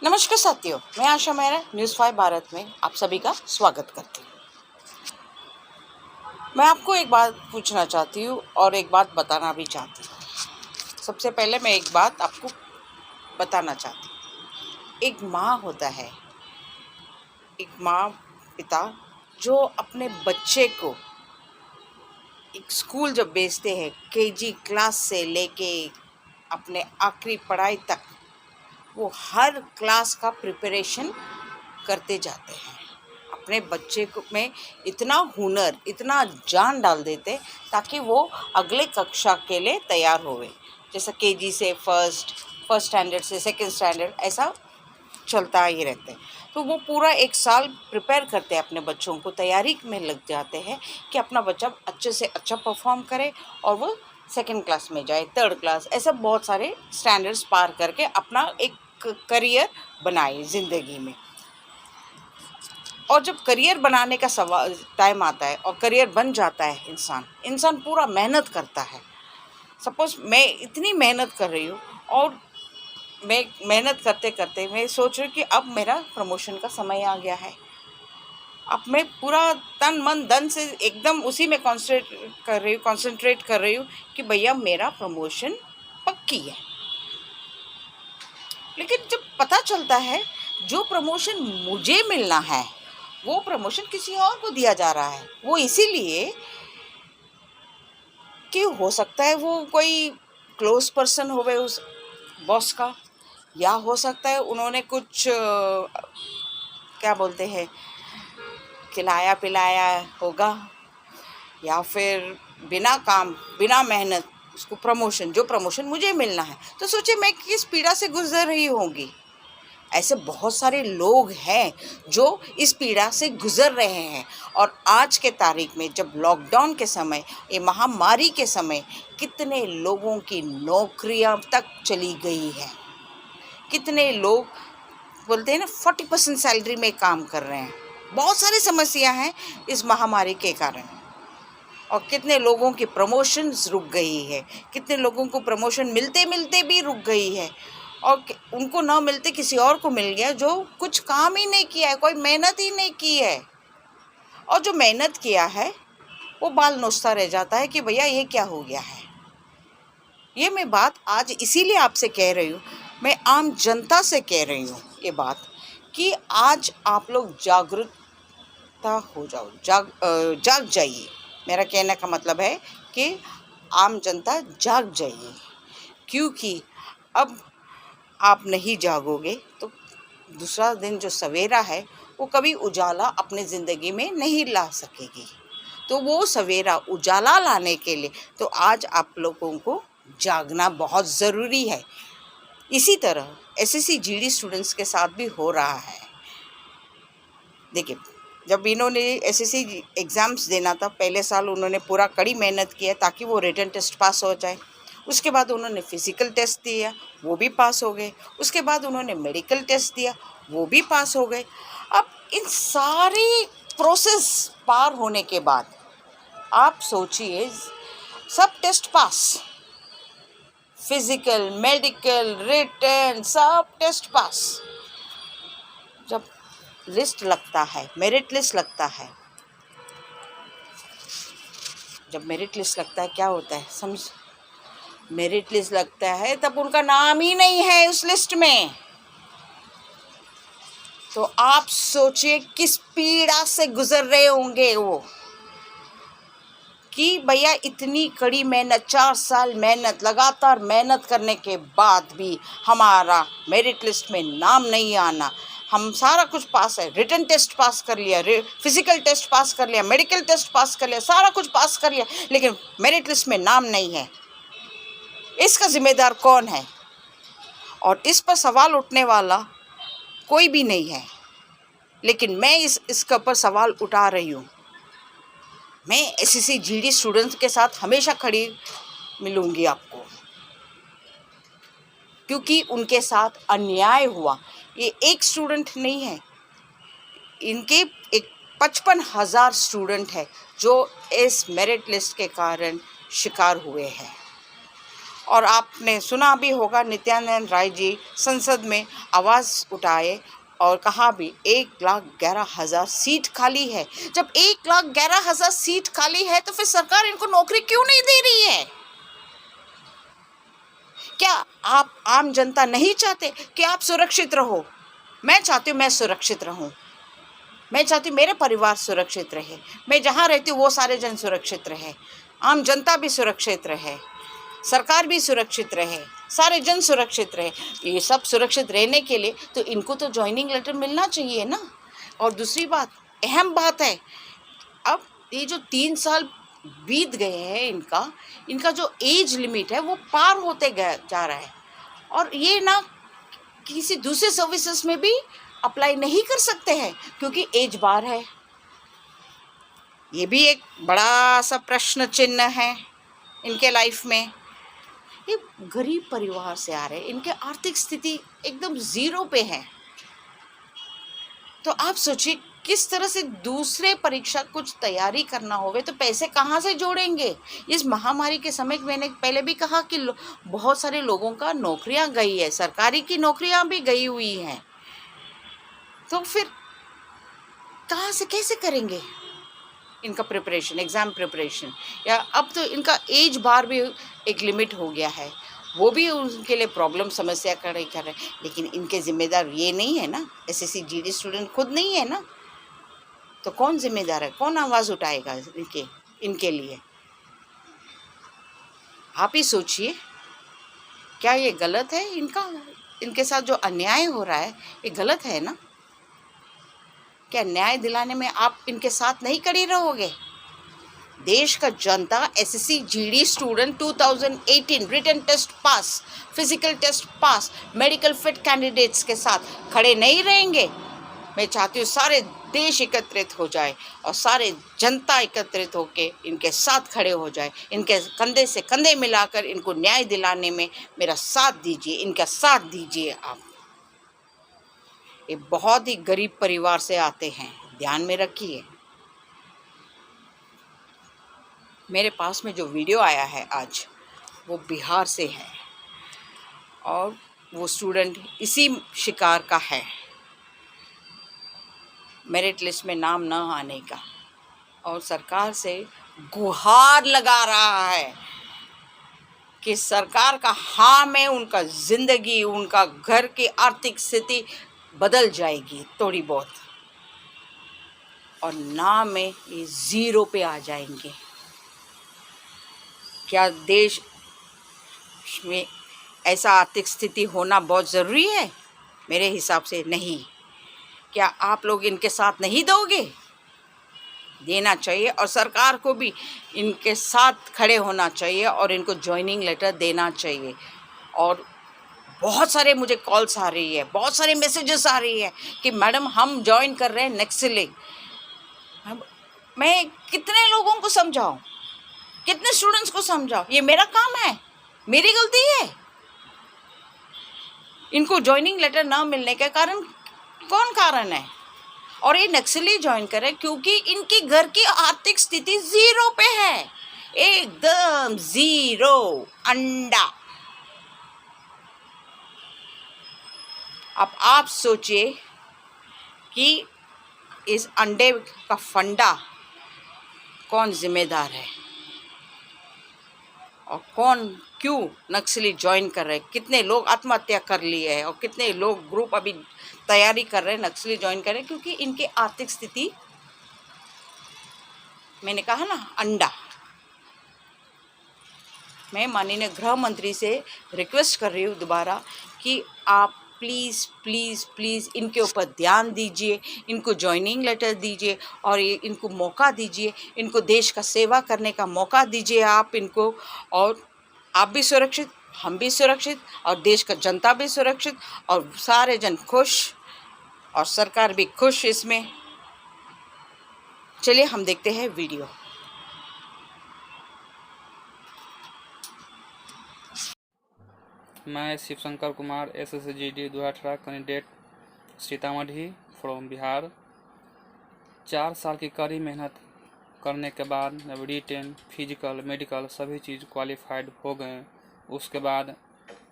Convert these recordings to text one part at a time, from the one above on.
नमस्कार साथियों, मैं आशा मेहरा न्यूज़ 5 भारत में आप सभी का स्वागत करती हूँ। मैं आपको एक बात पूछना चाहती हूँ और एक बात बताना भी चाहती हूँ। सबसे पहले मैं एक बात आपको बताना चाहती हूँ। एक माँ होता है, एक माँ पिता जो अपने बच्चे को एक स्कूल जब भेजते हैं, केजी क्लास से लेके अपने आखिरी पढ़ाई तक, वो हर क्लास का प्रिपरेशन करते जाते हैं। अपने बच्चे को में इतना हुनर, इतना जान डाल देते ताकि वो अगले कक्षा के लिए तैयार होवे। जैसे केजी से फर्स्ट स्टैंडर्ड से सेकंड स्टैंडर्ड ऐसा चलता ही रहता है। तो वो पूरा एक साल प्रिपेयर करते हैं, अपने बच्चों को तैयारी में लग जाते हैं कि अपना बच्चा अच्छे से अच्छा परफॉर्म करे और वो सेकंड क्लास में जाए, थर्ड क्लास, ऐसा बहुत सारे स्टैंडर्ड्स पार करके अपना एक करियर बनाए ज़िंदगी में। और जब करियर बनाने का सवाल टाइम आता है और करियर बन जाता है, इंसान पूरा मेहनत करता है। सपोज़ मैं इतनी मेहनत कर रही हूँ और मैं मेहनत करते करते मैं सोच रही हूँ कि अब मेरा प्रमोशन का समय आ गया है। अब मैं पूरा तन मन धन से एकदम उसी में कंसंट्रेट कर रही हूँ कि भैया मेरा प्रमोशन पक्की है। लेकिन जब पता चलता है जो प्रमोशन मुझे मिलना है वो प्रमोशन किसी और को दिया जा रहा है, वो इसीलिए कि हो सकता है वो कोई क्लोज पर्सन होवे उस बॉस का, या हो सकता है उन्होंने कुछ क्या बोलते हैं, खिलाया पिलाया होगा, या फिर बिना काम बिना मेहनत उसको जो प्रमोशन मुझे मिलना है। तो सोचिए मैं किस पीड़ा से गुजर रही होंगी। ऐसे बहुत सारे लोग हैं जो इस पीड़ा से गुजर रहे हैं। और आज के तारीख में जब लॉकडाउन के समय, ये महामारी के समय, कितने लोगों की नौकरियां तक चली गई है। कितने लोग बोलते हैं ना 40% सैलरी में काम कर रहे हैं। बहुत सारी समस्या हैं इस महामारी के कारण। और कितने लोगों की प्रमोशंस रुक गई है, कितने लोगों को प्रमोशन मिलते मिलते भी रुक गई है, और उनको ना मिलते किसी और को मिल गया जो कुछ काम ही नहीं किया है, कोई मेहनत ही नहीं की है। और जो मेहनत किया है वो बाल नोचता रह जाता है कि भैया ये क्या हो गया है। ये मैं बात आज इसीलिए आपसे कह रही हूँ, मैं आम जनता से कह रही हूँ ये बात, कि आज आप लोग जागरूकता हो जाओ, जाग जाइए। मेरा कहने का मतलब है कि आम जनता जाग जाइए, क्योंकि अब आप नहीं जागोगे तो दूसरा दिन जो सवेरा है वो कभी उजाला अपने ज़िंदगी में नहीं ला सकेगी। तो वो सवेरा उजाला लाने के लिए तो आज आप लोगों को जागना बहुत ज़रूरी है। इसी तरह एसएससी जीडी स्टूडेंट्स के साथ भी हो रहा है। देखिए, जब इन्होंने एसएससी एग्ज़ाम्स देना था, पहले साल उन्होंने पूरा कड़ी मेहनत किया ताकि वो रिटन टेस्ट पास हो जाए। उसके बाद उन्होंने फिज़िकल टेस्ट दिया, वो भी पास हो गए। उसके बाद उन्होंने मेडिकल टेस्ट दिया, वो भी पास हो गए। अब इन सारी प्रोसेस पार होने के बाद आप सोचिए, सब test pass, physical, medical, written, सब टेस्ट पास। जब लिस्ट लगता है, मेरिट लिस्ट लगता है, जब मेरिट लिस्ट लगता है क्या होता है समझ, मेरिट लिस्ट लगता है तब उनका नाम ही नहीं है उस लिस्ट में। तो आप सोचिए किस पीड़ा से गुजर रहे होंगे वो, कि भैया इतनी कड़ी मेहनत, 4 साल मेहनत, लगातार मेहनत करने के बाद भी हमारा मेरिट लिस्ट में नाम नहीं आना। हम सारा कुछ पास है, रिटन टेस्ट पास कर लिया, फिजिकल टेस्ट पास कर लिया, मेडिकल टेस्ट पास कर लिया, सारा कुछ पास कर लिया, लेकिन मेरिट लिस्ट में नाम नहीं है। इसका जिम्मेदार कौन है? और इस पर सवाल उठने वाला कोई भी नहीं है, लेकिन मैं इसके ऊपर सवाल उठा रही हूँ। मैं एसएससी जीडी स्टूडेंट्स के साथ हमेशा खड़ी मिलूँगी आपको, क्योंकि उनके साथ अन्याय हुआ। ये एक स्टूडेंट नहीं है, इनके एक 55,000 स्टूडेंट है जो इस मेरिट लिस्ट के कारण शिकार हुए हैं। और आपने सुना भी होगा, नित्यानंद राय जी संसद में आवाज़ उठाए और कहा भी 1,11,000 सीट खाली है। जब 1,11,000 सीट खाली है तो फिर सरकार इनको नौकरी क्यों नहीं दे रही है? क्या आप आम जनता नहीं चाहते कि आप सुरक्षित रहो? मैं चाहती हूँ मैं सुरक्षित रहूँ, मैं चाहती हूँ मेरे परिवार सुरक्षित रहे, मैं जहाँ रहती हूँ वो सारे जन सुरक्षित रहे, आम जनता भी सुरक्षित रहे, सरकार भी सुरक्षित रहे, सारे जन सुरक्षित रहे। ये सब सुरक्षित रहने के लिए तो इनको तो ज्वाइनिंग लेटर मिलना चाहिए ना। और दूसरी बात, अहम बात है, अब ये जो 3 साल बीत गए हैं, इनका जो एज लिमिट है वो पार होते जा रहा है, और ये ना किसी दूसरे सर्विसेज में भी अप्लाई नहीं कर सकते हैं क्योंकि एज बार है। ये भी एक बड़ा सा प्रश्न चिन्ह है इनके लाइफ में। ये गरीब परिवार से आ रहे हैं, इनके आर्थिक स्थिति एकदम ज़ीरो पे है। तो आप सोचिए किस तरह से दूसरे परीक्षा कुछ तैयारी करना होवे तो पैसे कहाँ से जोड़ेंगे? इस महामारी के समय मैंने पहले भी कहा कि बहुत सारे लोगों का नौकरियां गई है, सरकारी की नौकरियां भी गई हुई हैं, तो फिर कहाँ से कैसे करेंगे इनका प्रिपरेशन, एग्ज़ाम प्रिपरेशन? या अब तो इनका एज बार भी एक लिमिट हो गया है, वो भी उनके लिए प्रॉब्लम समस्या खड़ी कर रहे हैं। लेकिन इनके ज़िम्मेदार ये नहीं है ना, एसएससी जीडी स्टूडेंट खुद नहीं है ना, तो कौन जिम्मेदार है, कौन आवाज़ उठाएगा इनके लिए? आप ही सोचिए, क्या ये गलत है? इनके साथ जो अन्याय हो रहा है ये गलत है ना? क्या न्याय दिलाने में आप इनके साथ नहीं खड़ी रहोगे? देश का जनता SSC GD student 2018 written test pass, physical test pass, medical fit candidates के साथ खड़े नहीं रहेंगे। मैं चाहती हूँ सारे देश एकत्रित हो जाए और सारे जनता एकत्रित होके इनके साथ खड़े हो जाए, इनके कंधे से कंधे मिलाकर इनको न्याय दिलाने में मेरा साथ दीजिए, इनका साथ दीजिए आप। ये बहुत ही गरीब परिवार से आते हैं, ध्यान में रखिए। मेरे पास में जो वीडियो आया है आज, वो बिहार से है और वो स्टूडेंट इसी शिकार का है, मेरिट लिस्ट में नाम न आने का, और सरकार से गुहार लगा रहा है कि सरकार का हाँ में उनका ज़िंदगी, उनका घर की आर्थिक स्थिति बदल जाएगी थोड़ी बहुत, और ना में ये ज़ीरो पे आ जाएंगे। क्या देश में ऐसा आर्थिक स्थिति होना बहुत ज़रूरी है? मेरे हिसाब से नहीं। क्या आप लोग इनके साथ नहीं दोगे? देना चाहिए, और सरकार को भी इनके साथ खड़े होना चाहिए और इनको ज्वाइनिंग लेटर देना चाहिए। और बहुत सारे मुझे कॉल्स आ रही है, बहुत सारे मैसेजेस आ रही है कि मैडम हम ज्वाइन कर रहे हैं नक्सली। मैं कितने लोगों को समझाऊं, कितने स्टूडेंट्स को समझाऊं? ये मेरा काम है, मेरी गलती है। इनको ज्वाइनिंग लेटर ना मिलने के कारण कौन कारण है? और ये नक्सली ज्वाइन करे क्योंकि इनकी घर की आर्थिक स्थिति ज़ीरो पे है, एकदम ज़ीरो, अंडा। अब आप सोचिए कि इस अंडे का फंडा कौन जिम्मेदार है, और कौन क्यों नक्सली ज्वाइन कर रहे हैं? कितने लोग आत्महत्या कर लिए हैं और कितने लोग ग्रुप अभी तैयारी कर रहे हैं नक्सली ज्वाइन कर रहे हैं क्योंकि इनकी आर्थिक स्थिति, मैंने कहा ना, अंडा। मैं माननीय गृह मंत्री से रिक्वेस्ट कर रही हूँ दोबारा कि आप प्लीज़ प्लीज़ प्लीज़ इनके ऊपर ध्यान दीजिए, इनको ज्वाइनिंग लेटर दीजिए और ये इनको मौका दीजिए, इनको देश का सेवा करने का मौका दीजिए आप इनको। और आप भी सुरक्षित, हम भी सुरक्षित, और देश का जनता भी सुरक्षित, और सारे जन खुश, और सरकार भी खुश इसमें। चलिए हम देखते हैं वीडियो। मैं Shivshankar Kumar SSC GD 2018 candidate Sitamarhi from Bihar. 4 साल की कड़ी मेहनत करने के बाद अब रिटेन, फिजिकल, मेडिकल सभी चीज़ क्वालिफाइड हो गए उसके बाद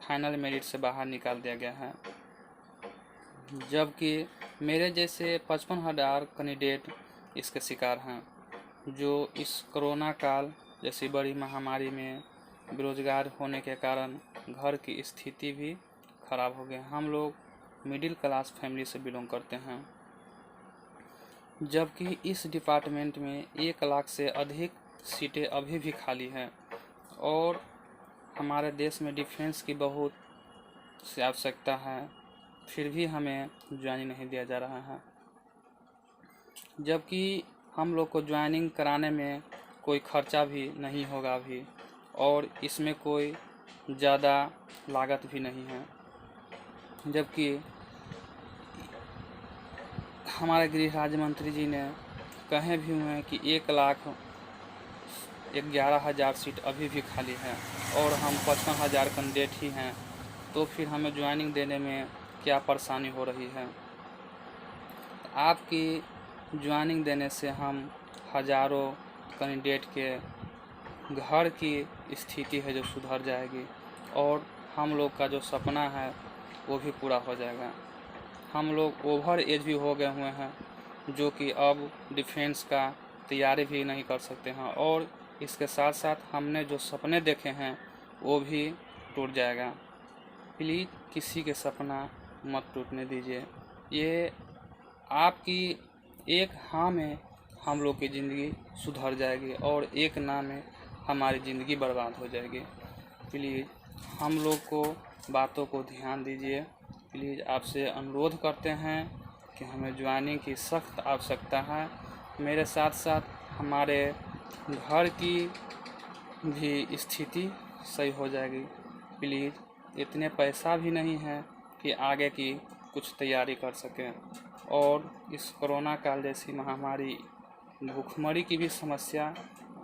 फाइनल मेरिट से बाहर निकाल दिया गया है। जबकि मेरे जैसे 55,000 कैंडिडेट इसके शिकार हैं, जो इस कोरोना काल जैसी बड़ी महामारी में बेरोजगार होने के कारण घर की स्थिति भी खराब हो गई। हम लोग मिडिल क्लास फैमिली से बिलोंग करते हैं, जबकि इस डिपार्टमेंट में 1 लाख से अधिक सीटें अभी भी खाली हैं और हमारे देश में डिफेंस की बहुत सी आवश्यकता है, फिर भी हमें ज्वाइनिंग नहीं दिया जा रहा है। जबकि हम लोग को ज्वाइनिंग कराने में कोई खर्चा भी नहीं होगा अभी, और इसमें कोई ज़्यादा लागत भी नहीं है। जबकि हमारे गृह राज्य मंत्री जी ने कहे भी हुए हैं कि 1,11,000 सीट अभी भी खाली है और हम 55,000 कैंडिडेट ही हैं, तो फिर हमें ज्वाइनिंग देने में क्या परेशानी हो रही है। आपकी ज्वाइनिंग देने से हम हज़ारों कैंडिडेट के घर की स्थिति है जो सुधर जाएगी और हम लोग का जो सपना है वो भी पूरा हो जाएगा। हम लोग ओवर एज भी हो गए हुए हैं, जो कि अब डिफेंस का तैयारी भी नहीं कर सकते हैं, और इसके साथ साथ हमने जो सपने देखे हैं वो भी टूट जाएगा। प्लीज़ किसी के सपना मत टूटने दीजिए। ये आपकी एक हाँ में हम लोग की ज़िंदगी सुधर जाएगी और एक ना में हमारी ज़िंदगी बर्बाद हो जाएगी। प्लीज़ हम लोग को बातों को ध्यान दीजिए। प्लीज़ आपसे अनुरोध करते हैं कि हमें ज्वाइनिंग की सख्त आवश्यकता है। मेरे साथ साथ हमारे घर की भी स्थिति सही हो जाएगी। प्लीज़ इतने पैसा भी नहीं है कि आगे की कुछ तैयारी कर सकें, और इस कोरोना काल जैसी महामारी भूखमरी की भी समस्या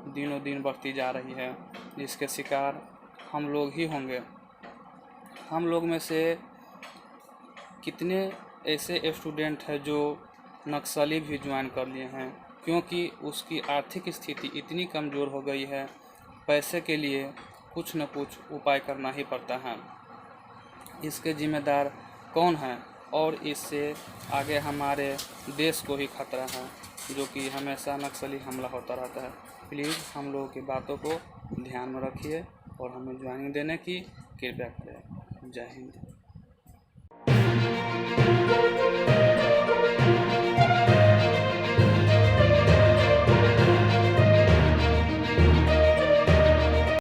दिनों दिन बढ़ती जा रही है, जिसके शिकार हम लोग ही होंगे। हम लोग में से कितने ऐसे स्टूडेंट हैं जो नक्सली भी ज्वाइन कर लिए हैं, क्योंकि उसकी आर्थिक स्थिति इतनी कमज़ोर हो गई है, पैसे के लिए कुछ न कुछ उपाय करना ही पड़ता है। इसके जिम्मेदार कौन है, और इससे आगे हमारे देश को ही खतरा है, जो कि हमेशा नक्सली हमला होता रहता है। प्लीज़ हम लोगों की बातों को ध्यान में रखिए और हमें ज्वाइनिंग देने की कृपया करें। जय हिंद।